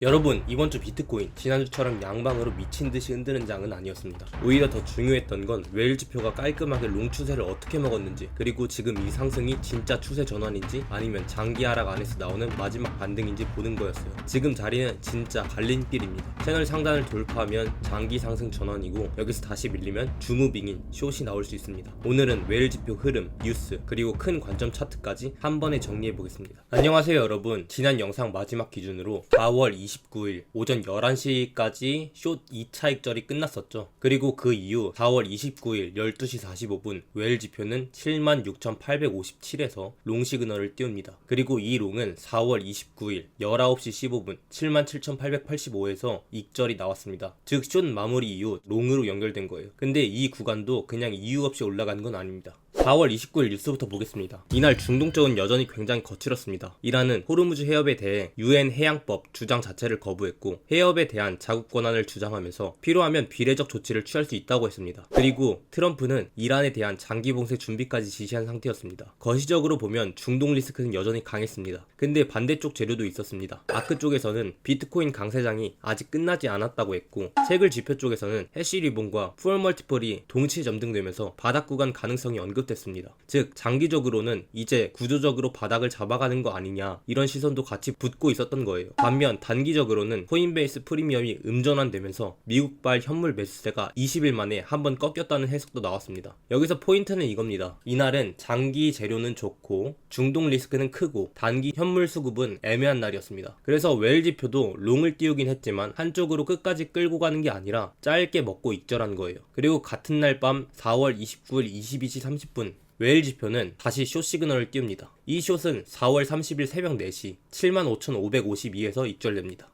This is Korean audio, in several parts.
여러분, 이번 주 비트코인 지난주처럼 양방으로 미친듯이 흔드는 장은 아니었습니다. 오히려 더 중요했던 건 웨일 지표가 깔끔하게 롱 추세를 어떻게 먹었는지, 그리고 지금 이 상승이 진짜 추세 전환인지 아니면 장기 하락 안에서 나오는 마지막 반등인지 보는 거였어요. 지금 자리는 진짜 갈림길입니다. 채널 상단을 돌파하면 장기 상승 전환이고, 여기서 다시 밀리면 주무빙인 숏이 나올 수 있습니다. 오늘은 웨일 지표 흐름, 뉴스, 그리고 큰 관점 차트까지 한 번에 정리해 보겠습니다. 안녕하세요 여러분. 지난 영상 마지막 기준으로 4월 29일 오전 11시까지 숏 2차 익절이 끝났었죠. 그리고 그 이후 4월 29일 12시 45분 웨일 지표는 76,857에서 롱 시그널을 띄웁니다. 그리고 이 롱은 4월 29일 19시 15분 77,885에서 익절이 나왔습니다. 즉 숏 마무리 이후 롱으로 연결된 거예요. 근데 이 구간도 그냥 이유 없이 올라간 건 아닙니다. 4월 29일 뉴스부터 보겠습니다. 이날 중동 쪽은 여전히 굉장히 거칠었습니다. 이란은 호르무즈 해협에 대해 UN 해양법 주장 자체를 거부했고, 해협에 대한 자국 권한을 주장하면서 필요하면 비례적 조치를 취할 수 있다고 했습니다. 그리고 트럼프는 이란에 대한 장기 봉쇄 준비까지 지시한 상태였습니다. 거시적으로 보면 중동 리스크는 여전히 강했습니다. 근데 반대쪽 재료도 있었습니다. 아크 쪽에서는 비트코인 강세장이 아직 끝나지 않았다고 했고, 세글 지표 쪽에서는 해시 리본과 푸얼 멀티플이 동시에 점등되면서 바닥 구간 가능성이 언급됐습니다. 즉 장기적으로는 이제 구조적으로 바닥을 잡아가는 거 아니냐, 이런 시선도 같이 붙고 있었던 거예요. 반면 단기적으로는 코인베이스 프리미엄이 음전환되면서 미국발 현물 매수세가 20일 만에 한번 꺾였다는 해석도 나왔습니다. 여기서 포인트는 이겁니다. 이날은 장기 재료는 좋고 중동 리스크는 크고 단기 현물 수급은 애매한 날이었습니다. 그래서 웨일 지표도 롱을 띄우긴 했지만 한쪽으로 끝까지 끌고 가는 게 아니라 짧게 먹고 익절한 거예요. 그리고 같은 날 밤 4월 29일 22시 30분 웨일 지표는 다시 숏 시그널을 띄웁니다. 이 숏은 4월 30일 새벽 4시 75,552에서 익절됩니다.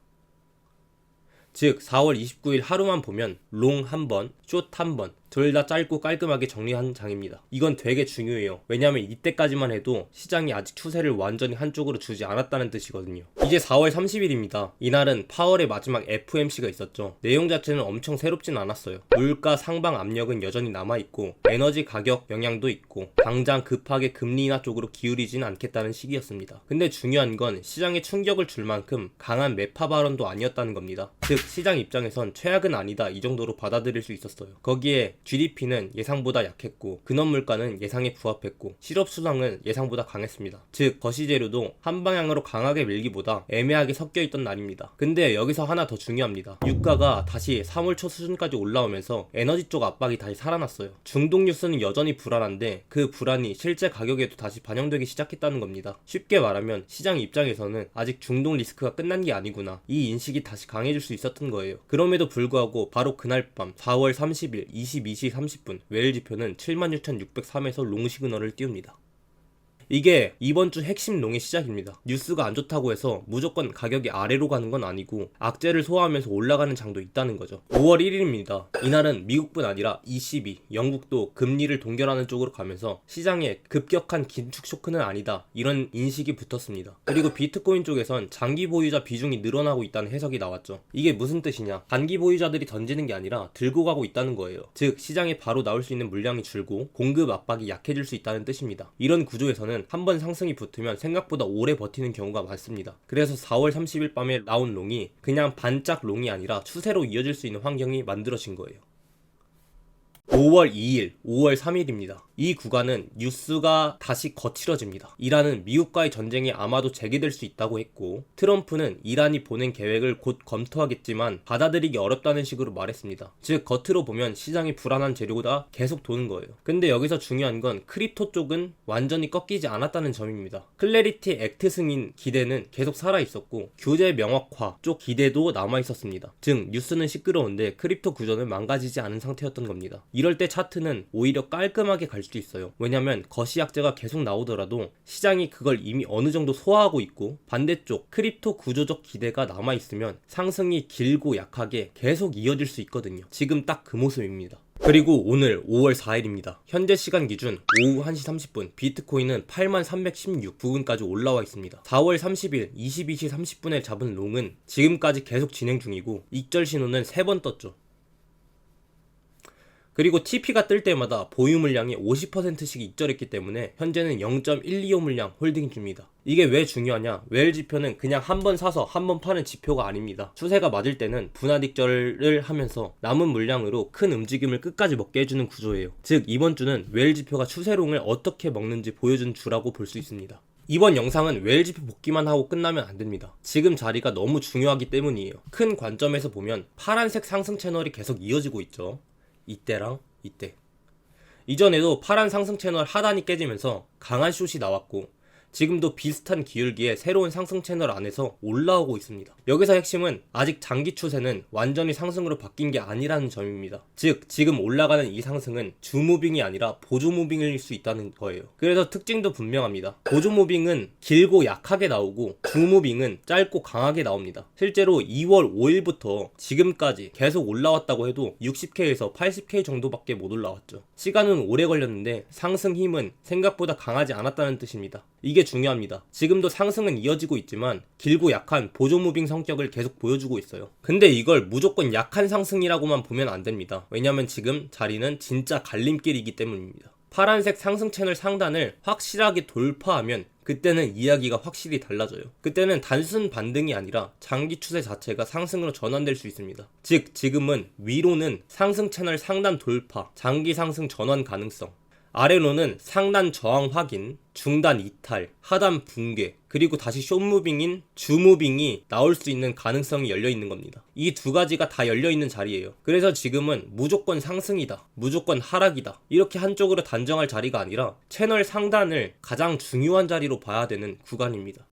즉 4월 29일 하루만 보면 롱 한번, 숏 한번, 둘 다 짧고 깔끔하게 정리한 장입니다. 이건 되게 중요해요. 왜냐면 이때까지만 해도 시장이 아직 추세를 완전히 한쪽으로 주지 않았다는 뜻이거든요. 이제 4월 30일입니다. 이날은 파월의 마지막 FOMC가 있었죠. 내용 자체는 엄청 새롭진 않았어요. 물가 상방 압력은 여전히 남아있고, 에너지 가격 영향도 있고, 당장 급하게 금리 인하 쪽으로 기울이진 않겠다는 시기였습니다. 근데 중요한 건 시장에 충격을 줄 만큼 강한 매파 발언도 아니었다는 겁니다. 즉 시장 입장에선 최악은 아니다, 이 정도로 받아들일 수 있었어요. 거기에 GDP는 예상보다 약했고, 근원 물가는 예상에 부합했고, 실업 수당은 예상보다 강했습니다. 즉 거시재료도 한 방향으로 강하게 밀기보다 애매하게 섞여있던 날입니다. 근데 여기서 하나 더 중요합니다. 유가가 다시 3월 초 수준까지 올라오면서 에너지 쪽 압박이 다시 살아났어요. 중동 뉴스는 여전히 불안한데 그 불안이 실제 가격에도 다시 반영되기 시작했다는 겁니다. 쉽게 말하면 시장 입장에서는 아직 중동 리스크가 끝난 게 아니구나, 이 인식이 다시 강해질 수 있었던 거예요. 그럼에도 불구하고 바로 그날 밤 4월 30일 22시 30분 웨일 지표는 76,603에서 롱 시그널을 띄웁니다. 이게 이번 주 핵심 롱의 시작입니다. 뉴스가 안 좋다고 해서 무조건 가격이 아래로 가는 건 아니고 악재를 소화하면서 올라가는 장도 있다는 거죠. 5월 1일입니다. 이날은 미국뿐 아니라 ECB, 영국도 금리를 동결하는 쪽으로 가면서 시장에 급격한 긴축 쇼크는 아니다, 이런 인식이 붙었습니다. 그리고 비트코인 쪽에선 장기 보유자 비중이 늘어나고 있다는 해석이 나왔죠. 이게 무슨 뜻이냐, 단기 보유자들이 던지는 게 아니라 들고 가고 있다는 거예요. 즉 시장에 바로 나올 수 있는 물량이 줄고 공급 압박이 약해질 수 있다는 뜻입니다. 이런 구조에서는 한번 상승이 붙으면 생각보다 오래 버티는 경우가 많습니다. 그래서 4월 30일 밤에 나온 롱이 그냥 반짝 롱이 아니라 추세로 이어질 수 있는 환경이 만들어진 거예요. 5월 2일, 5월 3일입니다. 이 구간은 뉴스가 다시 거칠어집니다. 이란은 미국과의 전쟁이 아마도 재개될 수 있다고 했고, 트럼프는 이란이 보낸 계획을 곧 검토하겠지만 받아들이기 어렵다는 식으로 말했습니다. 즉 겉으로 보면 시장이 불안한 재료가 계속 도는 거예요. 근데 여기서 중요한 건 크립토 쪽은 완전히 꺾이지 않았다는 점입니다. 클래리티 액트 승인 기대는 계속 살아있었고, 규제 명확화 쪽 기대도 남아있었습니다. 즉 뉴스는 시끄러운데 크립토 구조는 망가지지 않은 상태였던 겁니다. 이럴 때 차트는 오히려 깔끔하게 갈 수도 있어요. 왜냐면 거시약재가 계속 나오더라도 시장이 그걸 이미 어느 정도 소화하고 있고, 반대쪽 크립토 구조적 기대가 남아있으면 상승이 길고 약하게 계속 이어질 수 있거든요. 지금 딱 그 모습입니다. 그리고 오늘 5월 4일입니다. 현재 시간 기준 오후 1시 30분 비트코인은 8316 부근까지 올라와 있습니다. 4월 30일 22시 30분에 잡은 롱은 지금까지 계속 진행 중이고 익절 신호는 3번 떴죠. 그리고 TP가 뜰 때마다 보유 물량이 50%씩 익절했기 때문에 현재는 0.125 물량 홀딩 중입니다. 이게 왜 중요하냐? 웰 지표는 그냥 한 번 사서 한 번 파는 지표가 아닙니다. 추세가 맞을 때는 분할 익절을 하면서 남은 물량으로 큰 움직임을 끝까지 먹게 해주는 구조예요. 즉 이번 주는 웰 지표가 추세롱을 어떻게 먹는지 보여준 주라고 볼 수 있습니다. 이번 영상은 웰 지표 복귀만 하고 끝나면 안 됩니다. 지금 자리가 너무 중요하기 때문이에요. 큰 관점에서 보면 파란색 상승 채널이 계속 이어지고 있죠. 이때랑 이때. 이전에도 파란 상승 채널 하단이 깨지면서 강한 숏이 나왔고 지금도 비슷한 기울기에 새로운 상승 채널 안에서 올라오고 있습니다. 여기서 핵심은 아직 장기 추세는 완전히 상승으로 바뀐 게 아니라는 점입니다. 즉 지금 올라가는 이 상승은 주 무빙이 아니라 보조 무빙일 수 있다는 거예요. 그래서 특징도 분명합니다. 보조 무빙은 길고 약하게 나오고 주 무빙은 짧고 강하게 나옵니다. 실제로 2월 5일부터 지금까지 계속 올라왔다고 해도 60K에서 80K 정도밖에 못 올라왔죠. 시간은 오래 걸렸는데 상승 힘은 생각보다 강하지 않았다는 뜻입니다. 이게 중요합니다. 지금도 상승은 이어지고 있지만 길고 약한 보조 무빙 성격을 계속 보여주고 있어요. 근데 이걸 무조건 약한 상승이라고만 보면 안 됩니다. 왜냐면 지금 자리는 진짜 갈림길이기 때문입니다. 파란색 상승 채널 상단을 확실하게 돌파하면 그때는 이야기가 확실히 달라져요. 그때는 단순 반등이 아니라 장기 추세 자체가 상승으로 전환될 수 있습니다. 즉 지금은 위로는 상승 채널 상단 돌파, 장기 상승 전환 가능성, 아래로는 상단 저항 확인, 중단 이탈, 하단 붕괴, 그리고 다시 숏무빙인 주무빙이 나올 수 있는 가능성이 열려있는 겁니다. 이 두 가지가 다 열려있는 자리예요. 그래서 지금은 무조건 상승이다, 무조건 하락이다 이렇게 한쪽으로 단정할 자리가 아니라 채널 상단을 가장 중요한 자리로 봐야 되는 구간입니다.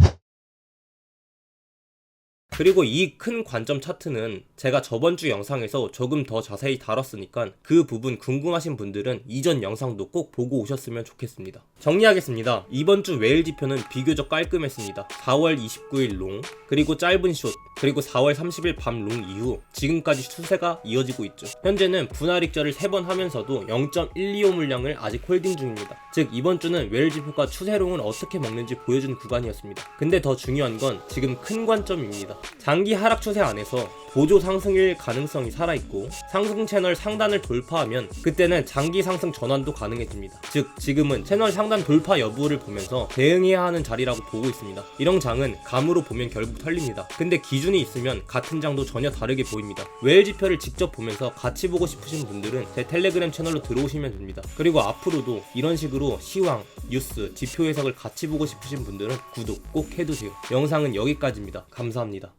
그리고 이 큰 관점 차트는 제가 저번주 영상에서 조금 더 자세히 다뤘으니까 그 부분 궁금하신 분들은 이전 영상도 꼭 보고 오셨으면 좋겠습니다. 정리하겠습니다. 이번주 웰 지표는 비교적 깔끔했습니다. 4월 29일 롱, 그리고 짧은 숏, 그리고 4월 30일 밤 롱 이후 지금까지 추세가 이어지고 있죠. 현재는 분할 익절을 3번 하면서도 0.125 물량을 아직 홀딩 중입니다. 즉 이번 주는 웰 지표가 추세롱을 어떻게 먹는지 보여준 구간이었습니다. 근데 더 중요한 건 지금 큰 관점입니다. 장기 하락 추세 안에서 보조 상승일 가능성이 살아있고 상승 채널 상단을 돌파하면 그때는 장기 상승 전환도 가능해집니다. 즉 지금은 채널 상단 돌파 여부를 보면서 대응해야 하는 자리라고 보고 있습니다. 이런 장은 감으로 보면 결국 털립니다. 근데 기준이 있으면 같은 장도 전혀 다르게 보입니다. 웰 지표를 직접 보면서 같이 보고 싶으신 분들은 제 텔레그램 채널로 들어오시면 됩니다. 그리고 앞으로도 이런 식으로 시황, 뉴스, 지표 해석을 같이 보고 싶으신 분들은 구독 꼭 해두세요. 영상은 여기까지입니다. 감사합니다.